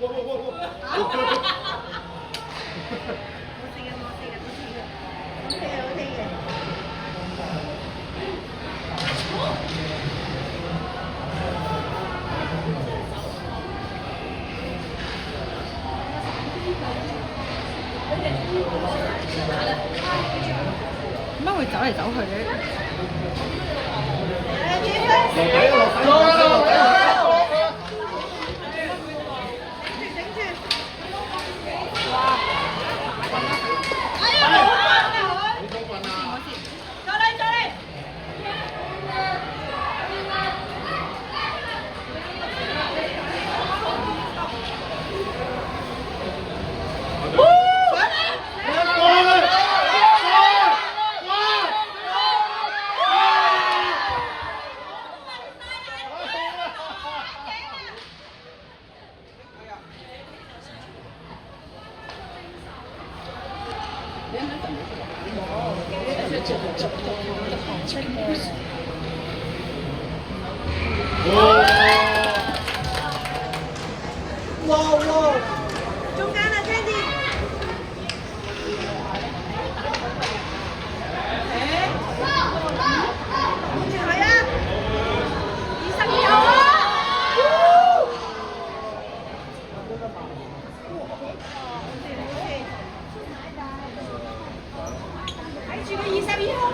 點解會走嚟走去嘅？中間啦，Candy。係啊，22號啊！睇住個22號啊！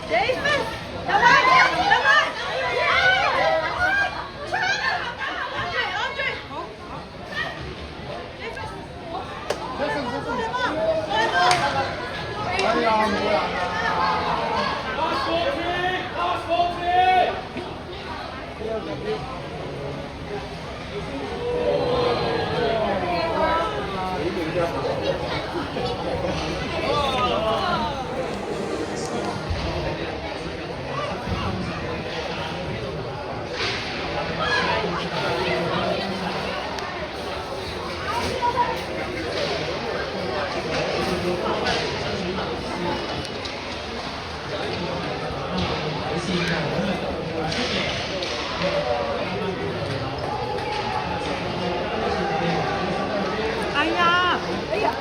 Jason, давай, давай!哎呀，冇人哎呀，哎呀！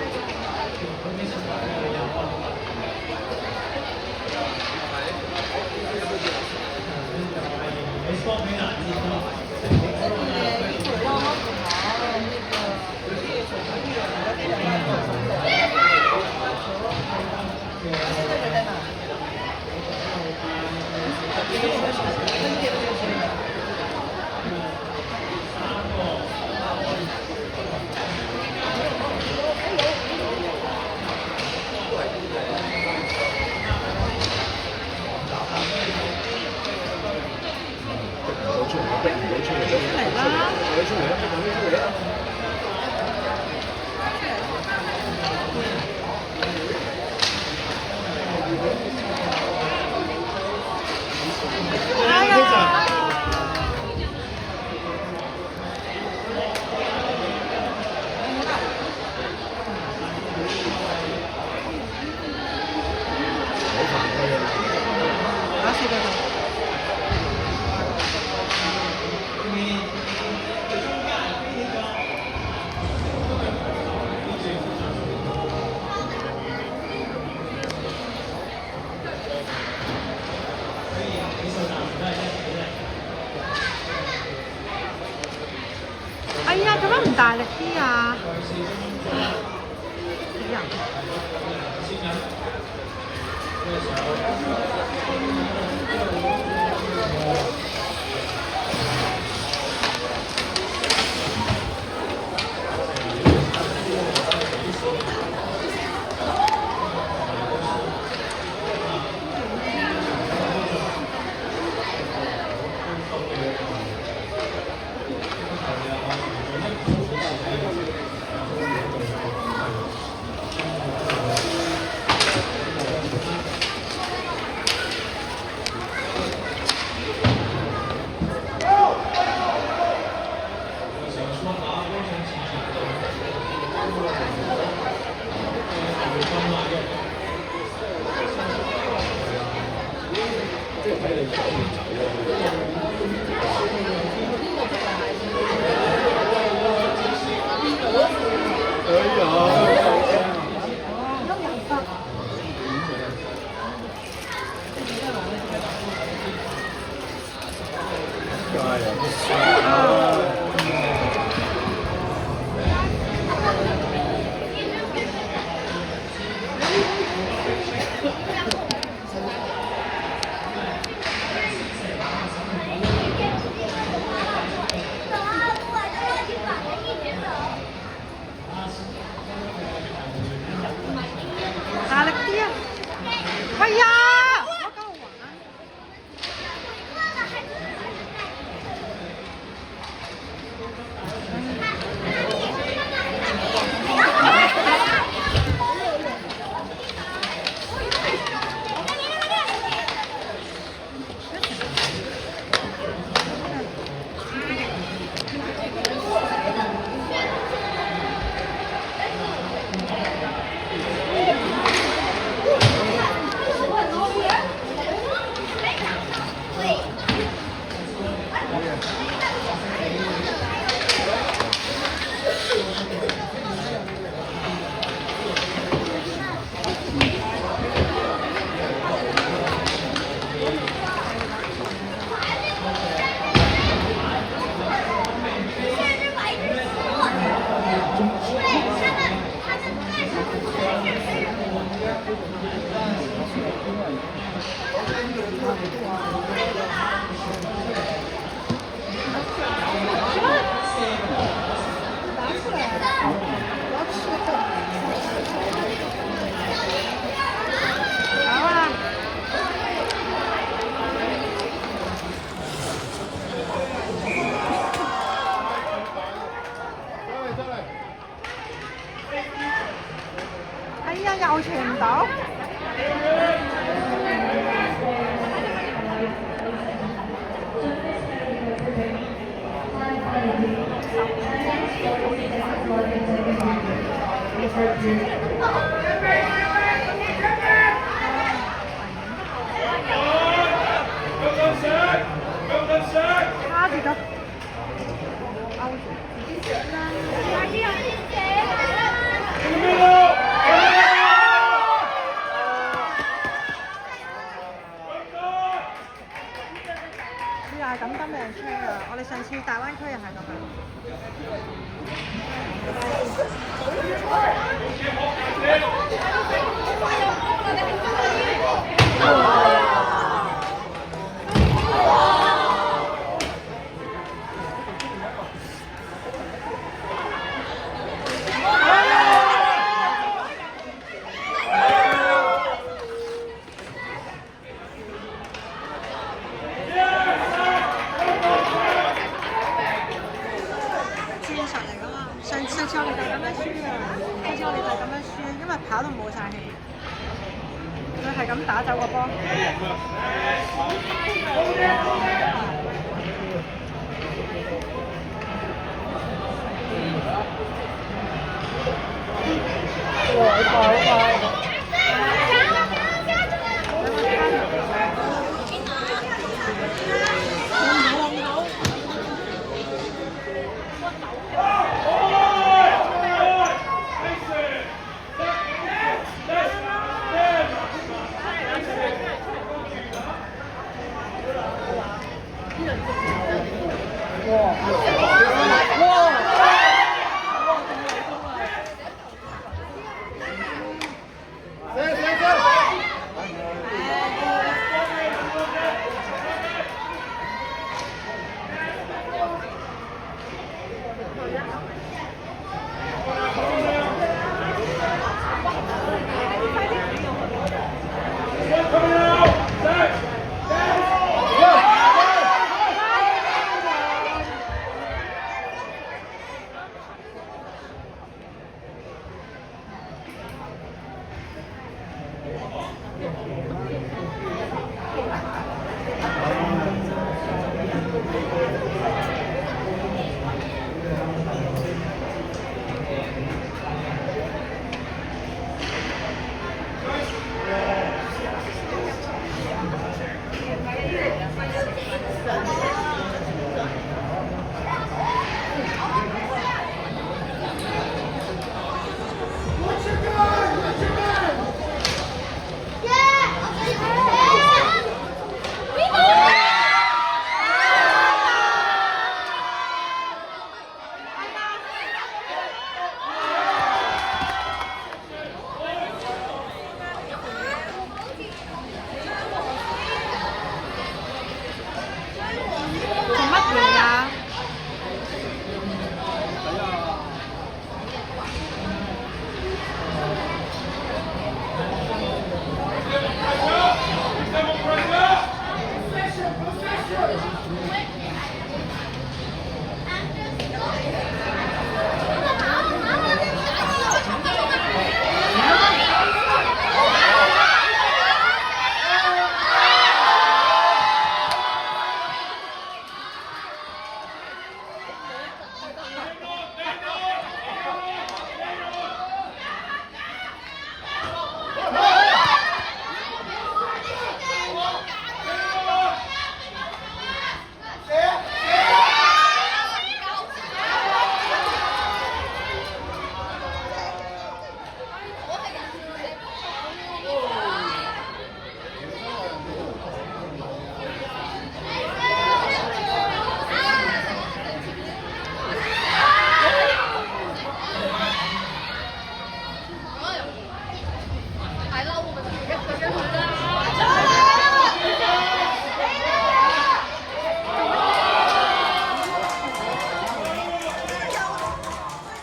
嚟啦！哎呀！打死佢哋！哎呀，做乜唔大力啲啊？死人！哎呀，又傳唔到。差住咗。又係咁俾人吹㗎，我哋上次大灣區又係咁上次我哋就咁樣輸啊！上次我哋就咁樣輸，因為跑到冇晒氣，佢係咁打走個波。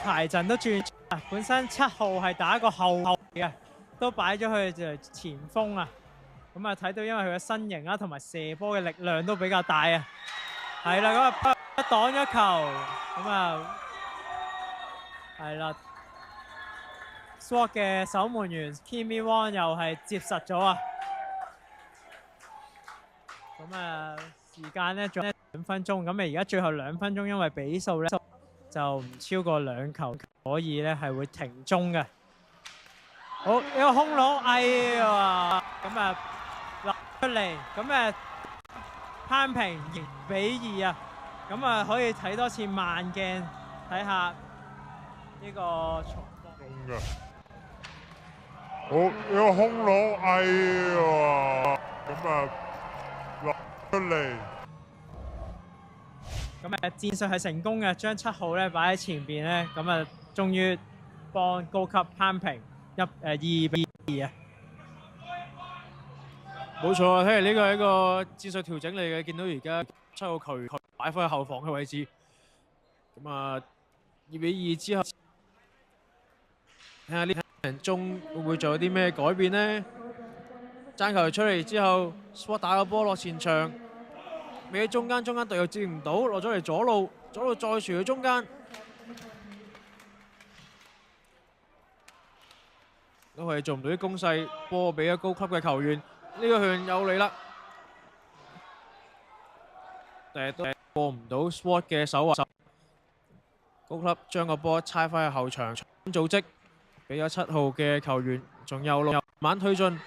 排陣都轉啊！本身7號係打一個後衞嘅，都擺咗佢就前鋒啊。咁啊睇到因為佢嘅身形啦，同埋射波嘅力量都比較大啊。係啦，咁啊擋咗球，咁啊係啦。SWAT 嘅守門員 Kimi Wong 又係接實咗啊！咁啊，時間咧仲有2分鐘，咁而家最後2分鐘，因為比數咧就唔超過2球，所以咧係會停鐘嘅。好，呢個空籠，哎呀，咁啊落出嚟，咁攀平0-2啊！咁啊可以睇多次慢鏡，睇下呢個重播。好，呢個空籠，哎呀，咁啊落出嚟。咁戰術係成功嘅，將7號咧擺喺前邊咧，咁啊終於幫高級攀平2-2啊！冇錯啊，睇嚟呢個係一個戰術調整嚟嘅，見到而家7號球員擺翻喺後防嘅位置，咁啊2-2之後，睇下呢場中會唔會做有啲咩改變呢？爭球出嚟之後 ，SWAT 打個波落前場。尾喺中間隊友接唔到，落咗嚟左路再傳去中間，都係做唔到啲攻勢，波俾咗高級嘅球員，呢個向又嚟啦，但係都過唔到 SWAT 嘅手啊！高級將個波猜翻去後場組織，俾咗7號嘅球員，仲有慢慢推進，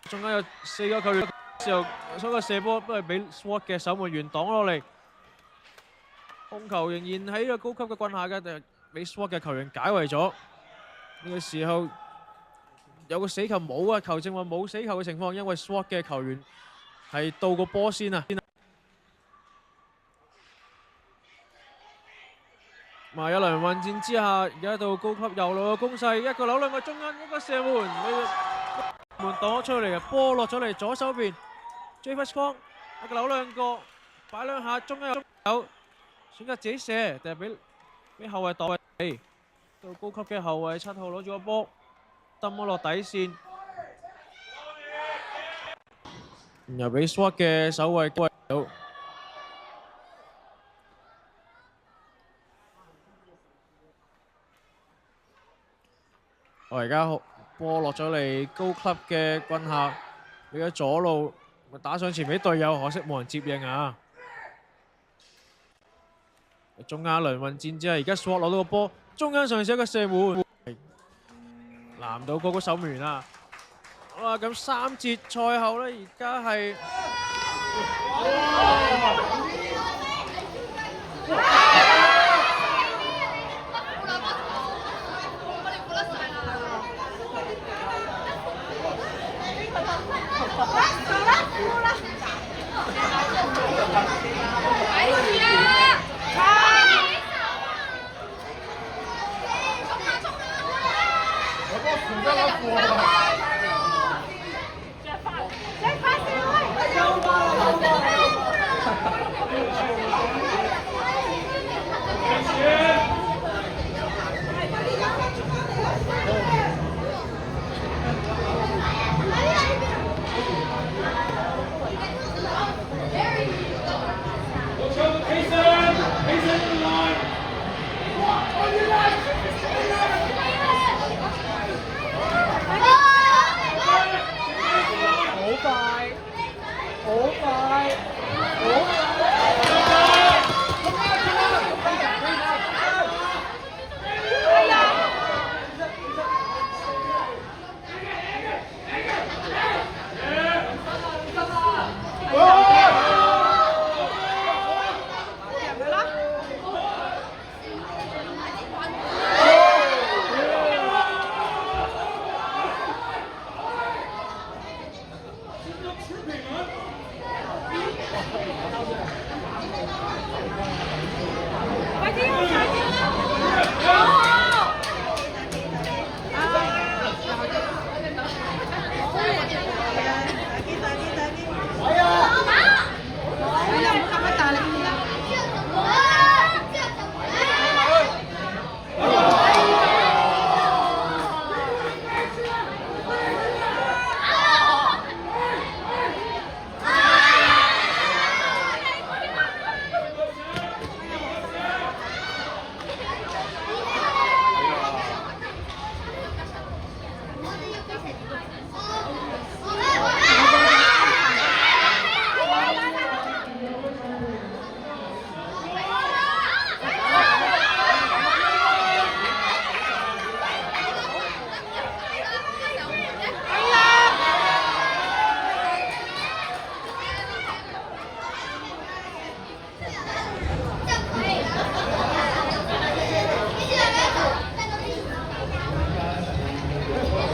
中間有4個球員。之後所個射波都係俾 SWAT 嘅守門員擋落嚟，控球仍然喺呢個高級嘅棍下嘅，但係俾 SWAT 嘅球員解圍咗。呢個時候有個死球冇啊，球證話冇死球嘅情況，因為 SWAT 嘅球員係到個波先啊。有輪混戰之下，而家到高級右路嘅攻勢，一個扭兩個中間，一個射門，門擋咗出嚟嘅波落咗嚟左手邊。Jeffers 光一個扭兩個，擺兩下，中間有選擇自己射，定係俾後衞擋位。到高級嘅後衞7號攞住個波，抌咗落底線，又俾 SWAT 嘅守衞歸到。我而家波落咗嚟高級嘅棍下，俾咗左路。打上前俾隊友，可惜冇人接應啊！中間輪混戰之後，而家 SWAT 攞到個波，中間上試一個射門，攔到嗰個守門員啊！好啦，咁3節賽後咧，而家係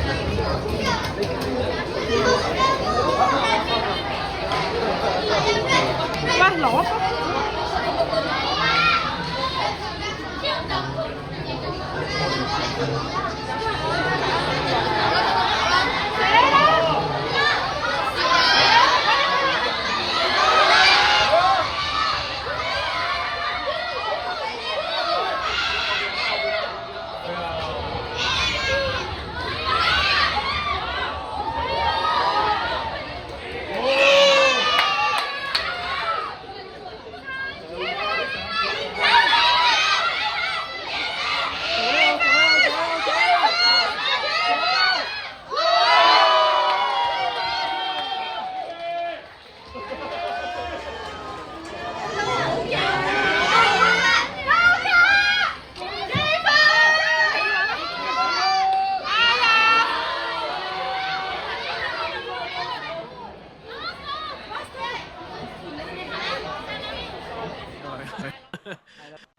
喂，攞。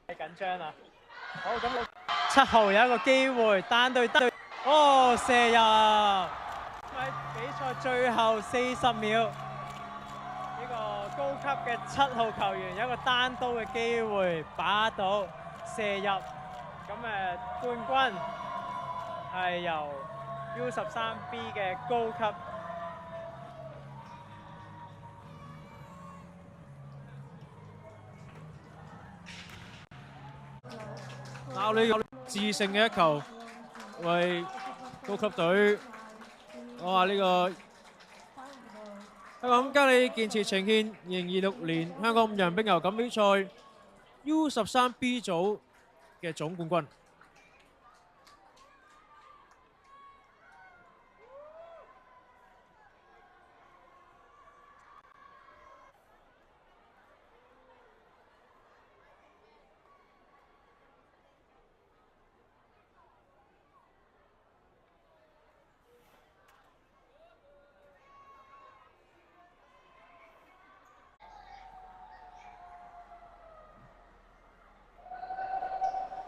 太緊張啦！好，咁7號有一個機會單對單，哦，射入！喺比賽最後40秒，呢個高級嘅7號球員有一個單刀嘅機會把握到射入，咁冠軍係由 U13B 嘅高級。鬧呢個致勝嘅一球，為高級隊我話呢個香港嘉里建設呈獻2026年香港5人冰球錦標賽 U13B 組嘅總冠軍。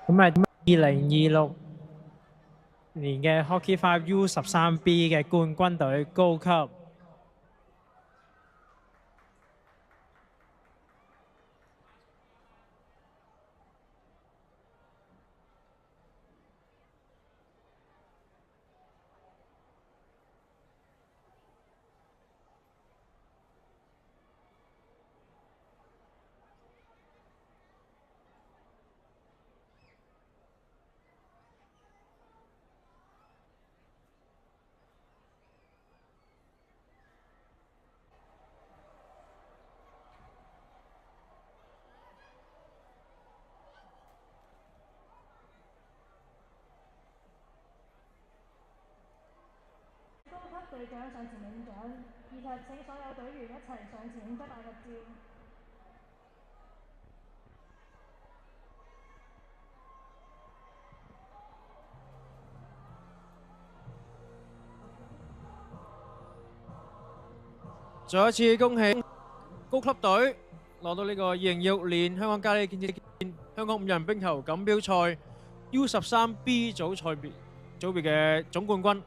咁2026年嘅 Hockey 5 U13B 嘅冠軍隊高級。隊長上前領獎，以及請所有隊員一齊上前影得大合照。再一次恭喜高級隊攞到呢個2026年香港嘉里建設香港5人冰球錦標賽 U13B 組組別嘅總冠軍。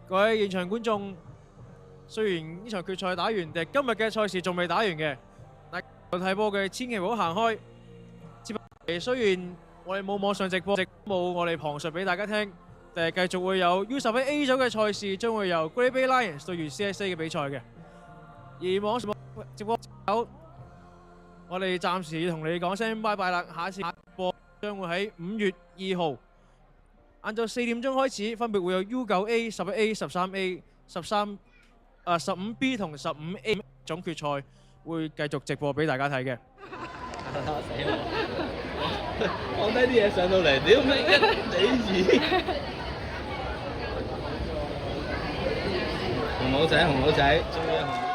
各位現場觀眾，雖然呢場決賽打完，但係今日嘅賽事仲未打完嘅，大家睇波嘅千祈唔好行開。接落嚟雖然我哋冇網上直播，冇我哋旁述俾大家聽，但係繼續會有 U11A 組嘅賽事，將會由 Great Bay Lions 對住 CSA 嘅比賽嘅。而網上直播有，我哋暫時同你講聲拜拜啦，下一次播將會喺5月2號。晏晝4點鐘開始，分別會有 U9A、11A、13A、15B 同15A 總決賽會繼續直播俾大家睇嘅。死我！放低啲嘢上到嚟，屌咩一你二！紅帽仔，紅帽仔，終於紅帽。